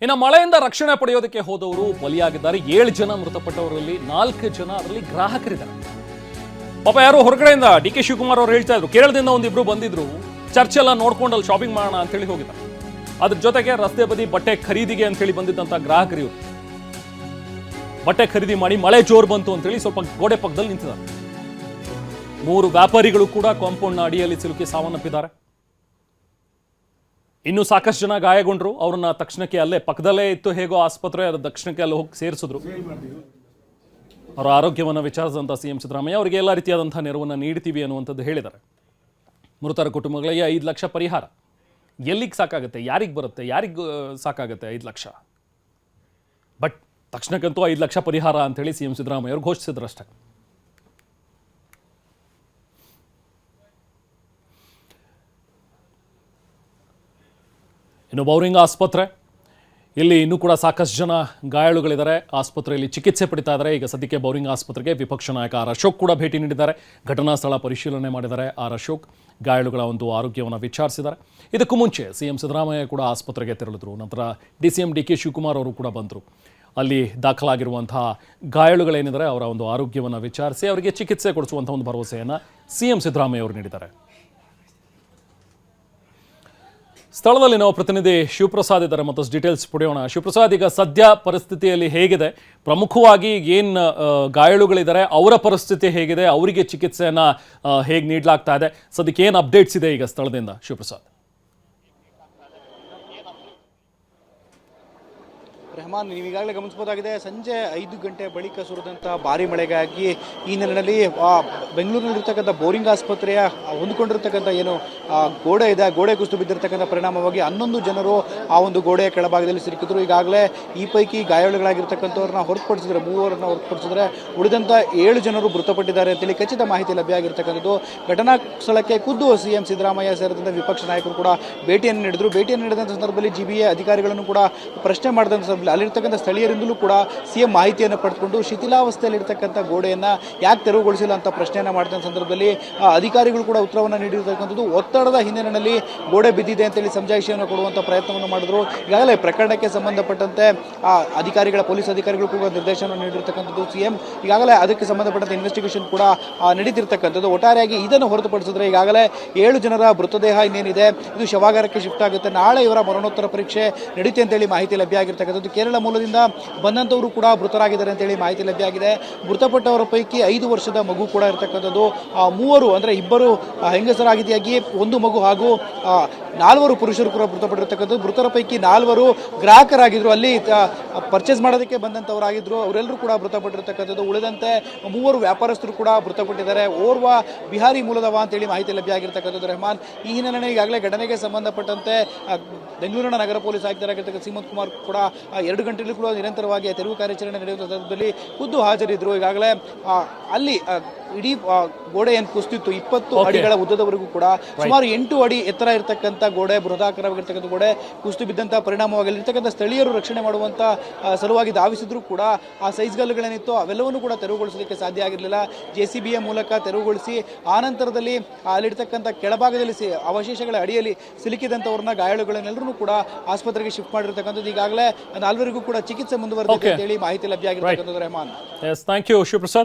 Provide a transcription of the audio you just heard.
ಇನ್ನು ಮಳೆಯಿಂದ ರಕ್ಷಣೆ ಪಡೆಯೋದಕ್ಕೆ ಹೋದವರು ಬಲಿಯಾಗಿದ್ದಾರೆ. 7 ಜನ ಮೃತಪಟ್ಟವರಲ್ಲಿ 4 ಜನ ಅದರಲ್ಲಿ ಗ್ರಾಹಕರಿದ್ದಾರೆ. ಪಾಪ ಯಾರೋ ಹೊರಗಡೆಯಿಂದ ಡಿ.ಕೆ. ಶಿವಕುಮಾರ್ ಅವರು ಹೇಳ್ತಾ ಇದ್ರು, ಕೇರಳದಿಂದ ಒಂದಿಬ್ರು ಬಂದಿದ್ರು, ಚರ್ಚ್ ಎಲ್ಲ ನೋಡ್ಕೊಂಡು ಅಲ್ಲಿ ಶಾಪಿಂಗ್ ಮಾಡೋಣ ಅಂತ ಹೇಳಿ ಹೋಗಿದ್ದಾರೆ. ಅದ್ರ ಜೊತೆಗೆ ರಸ್ತೆ ಬದಿ ಬಟ್ಟೆ ಖರೀದಿಗೆ ಅಂತ ಹೇಳಿ ಬಂದಿದ್ದಂತ ಗ್ರಾಹಕರು ಇವರು ಬಟ್ಟೆ ಖರೀದಿ ಮಾಡಿ ಮಳೆ ಜೋರ್ ಬಂತು ಅಂತ ಹೇಳಿ ಸ್ವಲ್ಪ ಗೋಡೆ ಪಕ್ಕದಲ್ಲಿ ನಿಂತಿದ್ದಾರೆ. 3 ವ್ಯಾಪಾರಿಗಳು ಕೂಡ ಕಾಂಪೌಂಡ್ನ ಅಡಿಯಲ್ಲಿ ಸಿಲುಕಿ ಸಾವನ್ನಪ್ಪಿದ್ದಾರೆ. ಇನ್ನು ಸಾಕಷ್ಟು ಜನ ಗಾಯಗೊಂಡ್ರು. ಅವ್ರನ್ನ ತಕ್ಷಣಕ್ಕೆ ಅಲ್ಲೇ ಪಕ್ಕದಲ್ಲೇ ಇತ್ತು ಹೇಗೋ ಆಸ್ಪತ್ರೆ, ಅದ್ರ ತಕ್ಷಣಕ್ಕೆ ಅಲ್ಲಿ ಹೋಗಿ ಸೇರಿಸಿದ್ರು. ಅವರ ಆರೋಗ್ಯವನ್ನು ವಿಚಾರಿಸಿದಂಥ ಸಿಎಂ ಸಿದ್ದರಾಮಯ್ಯ ಅವರಿಗೆ ಎಲ್ಲ ರೀತಿಯಾದಂತಹ ನೆರವನ್ನು ನೀಡ್ತೀವಿ ಅನ್ನುವಂಥದ್ದು ಹೇಳಿದ್ದಾರೆ. ಮೃತರ ಕುಟುಂಬಗಳಿಗೆ 5 ಲಕ್ಷ ಪರಿಹಾರ. ಎಲ್ಲಿಗೆ ಸಾಕಾಗುತ್ತೆ, ಯಾರಿಗೆ ಬರುತ್ತೆ, ಯಾರಿಗೆ ಸಾಕಾಗುತ್ತೆ 5 ಲಕ್ಷ? ಬಟ್ ತಕ್ಷಣಕ್ಕಂತೂ 5 ಲಕ್ಷ ಪರಿಹಾರ ಅಂತೇಳಿ ಸಿಎಂ ಸಿದ್ದರಾಮಯ್ಯ ಅವರು ಘೋಷಿಸಿದ್ರು ಅಷ್ಟೇ. ಇನ್ನು ಬೌರಿಂಗ್ ಆಸ್ಪತ್ರೆ, ಇಲ್ಲಿ ಇನ್ನೂ ಕೂಡ ಸಾಕಷ್ಟು ಜನ ಗಾಯಾಳುಗಳಿದ್ದಾರೆ. ಆಸ್ಪತ್ರೆಯಲ್ಲಿ ಚಿಕಿತ್ಸೆ ಪಡಿತಾ ಇದ್ದಾರೆ. ಈಗ ಸದ್ಯಕ್ಕೆ ಬೌರಿಂಗ್ ಆಸ್ಪತ್ರೆಗೆ ವಿಪಕ್ಷ ನಾಯಕ ಆರ್ ಅಶೋಕ್ ಕೂಡ ಭೇಟಿ ನೀಡಿದ್ದಾರೆ. ಘಟನಾ ಸ್ಥಳ ಪರಿಶೀಲನೆ ಮಾಡಿದ್ದಾರೆ. ಆರ್ ಅಶೋಕ್ ಗಾಯಾಳುಗಳ ಒಂದು ಆರೋಗ್ಯವನ್ನು ವಿಚಾರಿಸಿದ್ದಾರೆ. ಇದಕ್ಕೂ ಮುಂಚೆ ಸಿಎಂ ಸಿದ್ದರಾಮಯ್ಯ ಕೂಡ ಆಸ್ಪತ್ರೆಗೆ ತೆರಳಿದ್ರು. ನಂತರ ಡಿ.ಸಿ.ಎಂ ಡಿ.ಕೆ. ಶಿವಕುಮಾರ್ ಅವರು ಕೂಡ ಬಂದರು. ಅಲ್ಲಿ ದಾಖಲಾಗಿರುವಂತಹ ಗಾಯಾಳುಗಳೇನಿದ್ದಾರೆ ಅವರ ಒಂದು ಆರೋಗ್ಯವನ್ನು ವಿಚಾರಿಸಿ ಅವರಿಗೆ ಚಿಕಿತ್ಸೆ ಕೊಡಿಸುವಂಥ ಒಂದು ಭರವಸೆಯನ್ನು ಸಿಎಂ ಸಿದ್ದರಾಮಯ್ಯ ಅವರು ನೀಡಿದ್ದಾರೆ. ಸ್ಥಳದಲ್ಲಿ ನಾವು ಪ್ರತಿನಿಧಿ ಶಿವಪ್ರಸಾದ್ ಇದ್ದಾರೆ, ಮತ್ತಷ್ಟು ಡೀಟೇಲ್ಸ್ ಪಡೆಯೋಣ. ಶಿವಪ್ರಸಾದ್, ಈಗ ಸದ್ಯ ಪರಿಸ್ಥಿತಿಯಲ್ಲಿ ಹೇಗಿದೆ? ಪ್ರಮುಖವಾಗಿ ಏನು ಗಾಯಾಳುಗಳಿದ್ದಾರೆ ಅವರ ಪರಿಸ್ಥಿತಿ ಹೇಗಿದೆ? ಅವರಿಗೆ ಚಿಕಿತ್ಸೆಯನ್ನು ಹೇಗೆ ನೀಡಲಾಗ್ತಾ ಇದೆ? ಸದ್ಯಕ್ಕೆ ಏನು ಅಪ್ಡೇಟ್ಸ್ ಇದೆ ಈಗ ಸ್ಥಳದಿಂದ ಶಿವಪ್ರಸಾದ್? ರೆಹಮಾನ್, ನೀವು ಈಗಾಗಲೇ ಗಮನಿಸಬಹುದಾಗಿದೆ, ಸಂಜೆ 5 ಗಂಟೆ ಬಳಿಕ ಸುರಿದಂಥ ಭಾರಿ ಮಳೆಗಾಗಿ ಈ ನೆಲೆಯಲ್ಲಿ ಬೆಂಗಳೂರಿನಲ್ಲಿರ್ತಕ್ಕಂಥ ಬೋರಿಂಗ್ ಆಸ್ಪತ್ರೆಯ ಹೊಂದಿಕೊಂಡಿರ್ತಕ್ಕಂಥ ಏನು ಗೋಡೆ ಇದೆ, ಗೋಡೆ ಕುಸಿದು ಬಿದ್ದಿರತಕ್ಕಂಥ ಪರಿಣಾಮವಾಗಿ 11 ಜನರು ಆ ಒಂದು ಗೋಡೆಯ ಕೆಳಭಾಗದಲ್ಲಿ ಸಿಲುಕಿದ್ರು. ಈಗಾಗಲೇ ಈ ಪೈಕಿ ಗಾಯಾಳುಗಳಾಗಿರ್ತಕ್ಕಂಥವ್ರನ್ನ ಹೊರತುಪಡಿಸಿದ್ರೆ 3 ಹೊರತುಪಡಿಸಿದ್ರೆ ಉಳಿದಂಥ 7 ಜನರು ಮೃತಪಟ್ಟಿದ್ದಾರೆ ಅಂತೇಳಿ ಖಚಿತ ಮಾಹಿತಿ ಲಭ್ಯ ಆಗಿರ್ತಕ್ಕಂಥದ್ದು. ಘಟನಾ ಸ್ಥಳಕ್ಕೆ ಖುದ್ದು ಸಿಎಂ ಸಿದ್ದರಾಮಯ್ಯ ಸೇರಿದಂತೆ ವಿಪಕ್ಷ ನಾಯಕರು ಕೂಡ ಭೇಟಿಯನ್ನು ನೀಡಿದರು. ಭೇಟಿಯನ್ನು ನೀಡಿದಂಥ ಸಂದರ್ಭದಲ್ಲಿ ಜಿಬಿಎ ಅಧಿಕಾರಿಗಳನ್ನು ಕೂಡ ಪ್ರಶ್ನೆ ಮಾಡಿದಂಥ ಸಂದರ್ಭದಲ್ಲಿ ಅಲ್ಲಿರ್ತಕ್ಕಂಥ ಸ್ಥಳೀಯರಿಂದಲೂ ಕೂಡ ಸಿಎಂ ಮಾಹಿತಿಯನ್ನು ಪಡೆದುಕೊಂಡು ಶಿಥಿಲಾವಸ್ಥೆಯಲ್ಲಿರ್ತಕ್ಕಂಥ ಗೋಡೆಯನ್ನು ಯಾಕೆ ತೆರವುಗೊಳಿಸಿಲ್ಲ ಅಂತ ಪ್ರಶ್ನೆಯನ್ನು ಮಾಡಿದ ಸಂದರ್ಭದಲ್ಲಿ ಅಧಿಕಾರಿಗಳು ಕೂಡ ಉತ್ತರವನ್ನು ನೀಡಿರ್ತಕ್ಕಂಥದ್ದು. ಒತ್ತಡದ ಹಿನ್ನೆಲೆಯಲ್ಲಿ ಗೋಡೆ ಬಿದ್ದಿದೆ ಅಂತೇಳಿ ಸಮಜಾಯಿಷಿಯನ್ನು ಕೊಡುವಂಥ ಪ್ರಯತ್ನವನ್ನು ಮಾಡಿದ್ರು. ಈಗಾಗಲೇ ಪ್ರಕರಣಕ್ಕೆ ಸಂಬಂಧಪಟ್ಟಂತೆ ಪೊಲೀಸ್ ಅಧಿಕಾರಿಗಳು ಕೂಡ ನಿರ್ದೇಶನ ನೀಡಿರ್ತಕ್ಕಂಥದ್ದು. ಸಿಎಂ ಈಗಾಗಲೇ ಅದಕ್ಕೆ ಸಂಬಂಧಪಟ್ಟಂತೆ ಇನ್ವೆಸ್ಟಿಗೇಷನ್ ಕೂಡ ನಡೀತಿರ್ತಕ್ಕಂಥದ್ದು. ಒಟ್ಟಾರೆಯಾಗಿ ಇದನ್ನು ಹೊರತುಪಡಿಸಿದ್ರೆ ಈಗಾಗಲೇ 7 ಜನರ ಮೃತದೇಹ ಇನ್ನೇನಿದೆ ಇದು ಶವಾಗಾರಕ್ಕೆ ಶಿಫ್ಟ್ ಆಗುತ್ತೆ. ನಾಳೆ ಇವರ ಮರಣೋತ್ತರ ಪರೀಕ್ಷೆ ನಡೆಯುತ್ತೆ ಅಂತೇಳಿ ಮಾಹಿತಿ ಲಭ್ಯ ಆಗಿರ್ತಕ್ಕಂಥದ್ದು. ಕೇರಳ ಮೂಲದಿಂದ ಬಂದಂಥವರು ಕೂಡ ಮೃತರಾಗಿದ್ದಾರೆ ಅಂತೇಳಿ ಮಾಹಿತಿ ಲಭ್ಯ ಆಗಿದೆ. ಮೃತಪಟ್ಟವರ ಪೈಕಿ 5 ವರ್ಷದ ಮಗು ಕೂಡ ಇರತಕ್ಕಂಥದ್ದು. 3 ಅಂದರೆ 2 ಹೆಂಗಸರಾಗಿದೆಯಾಗಿ 1 ಮಗು ಹಾಗೂ 4 ಪುರುಷರು ಕೂಡ ಮೃತಪಟ್ಟಿರ್ತಕ್ಕಂಥದ್ದು. ಮೃತರ ಪೈಕಿ 4 ಗ್ರಾಹಕರಾಗಿದ್ದರು, ಅಲ್ಲಿ ಪರ್ಚೇಸ್ ಮಾಡೋದಕ್ಕೆ ಬಂದಂಥವರಾಗಿದ್ದರು. ಅವರೆಲ್ಲರೂ ಕೂಡ ಮೃತಪಟ್ಟಿರ್ತಕ್ಕಂಥದ್ದು. ಉಳಿದಂತೆ 3 ವ್ಯಾಪಾರಸ್ಥರು ಕೂಡ ಮೃತಪಟ್ಟಿದ್ದಾರೆ. ಓರ್ವ ಬಿಹಾರಿ ಮೂಲದವ ಅಂತೇಳಿ ಮಾಹಿತಿ ಲಭ್ಯ ಆಗಿರ್ತಕ್ಕಂಥದ್ದು. ರೆಹಮಾನ್, ಈ ಹಿನ್ನೆಲೆಯಲ್ಲಿ ಈಗಾಗಲೇ ಘಟನೆಗೆ ಸಂಬಂಧಪಟ್ಟಂತೆ ಬೆಂಗಳೂರಿನ ನಗರ ಪೊಲೀಸ್ ಆಯುಕ್ತರಾಗಿರ್ತಕ್ಕಂಥ ಸೀಮಂತ್ ಕುಮಾರ್ ಕೂಡ 2 ಗಂಟೆಗಳು ಕೂಡ ನಿರಂತರವಾಗಿ ತೆರವು ಕಾರ್ಯಾಚರಣೆ ನಡೆಯುವ ಸಂದರ್ಭದಲ್ಲಿ ಖುದ್ದು ಹಾಜರಿದ್ದರು. ಈಗಾಗಲೇ ಅಲ್ಲಿ ಇಡೀ ಗೋಡೆ ಏನು ಕುಸಿತಿತ್ತು 20 ಅಡಿಗಳ ಉದ್ದದವರೆಗೂ ಕೂಡ ಸುಮಾರು 8 ಅಡಿ ಎತ್ತರ ಇರತಕ್ಕಂಥ ಗೋಡೆ, ಬೃಹದಾಕಾರವಾಗಿರ್ತಕ್ಕಂಥ ಗೋಡೆ ಕುಸಿದು ಬಿದ್ದಂಥ ಪರಿಣಾಮವಾಗಿ ಇರ್ತಕ್ಕಂಥ ಸ್ಥಳೀಯರು ರಕ್ಷಣೆ ಮಾಡುವಂಥ ಸಲುವಾಗಿ ಧಾವಿಸಿದ್ರು ಕೂಡ ಆ ಸೈಜ್ಗಲ್ಲುಗಳೇನಿತ್ತು ಅವೆಲ್ಲವನ್ನೂ ಕೂಡ ತೆರವುಗೊಳಿಸಲಿಕ್ಕೆ ಸಾಧ್ಯ ಆಗಿರಲಿಲ್ಲ. JCBಯ ಮೂಲಕ ತೆರವುಗೊಳಿಸಿ ಆನಂತರದಲ್ಲಿ ಅಲ್ಲಿರ್ತಕ್ಕಂಥ ಕೆಳಭಾಗದಲ್ಲಿ ಅವಶೇಷಗಳ ಅಡಿಯಲ್ಲಿ ಸಿಲುಕಿದಂಥವ್ರನ್ನ ಗಾಯಾಳುಗಳನ್ನೆಲ್ಲರೂ ಕೂಡ ಆಸ್ಪತ್ರೆಗೆ ಶಿಫ್ಟ್ ಮಾಡಿರ್ತಕ್ಕಂಥದ್ದು. ಈಗಾಗಲೇ 4 ಕೂಡ ಚಿಕಿತ್ಸೆ ಮುಂದುವರೆದಿದೆ ಅಂತೇಳಿ ಮಾಹಿತಿ ಲಭ್ಯ ಆಗಿರ್ತಕ್ಕಂಥದ್ದು. Rehman, thank you Shivaprasad.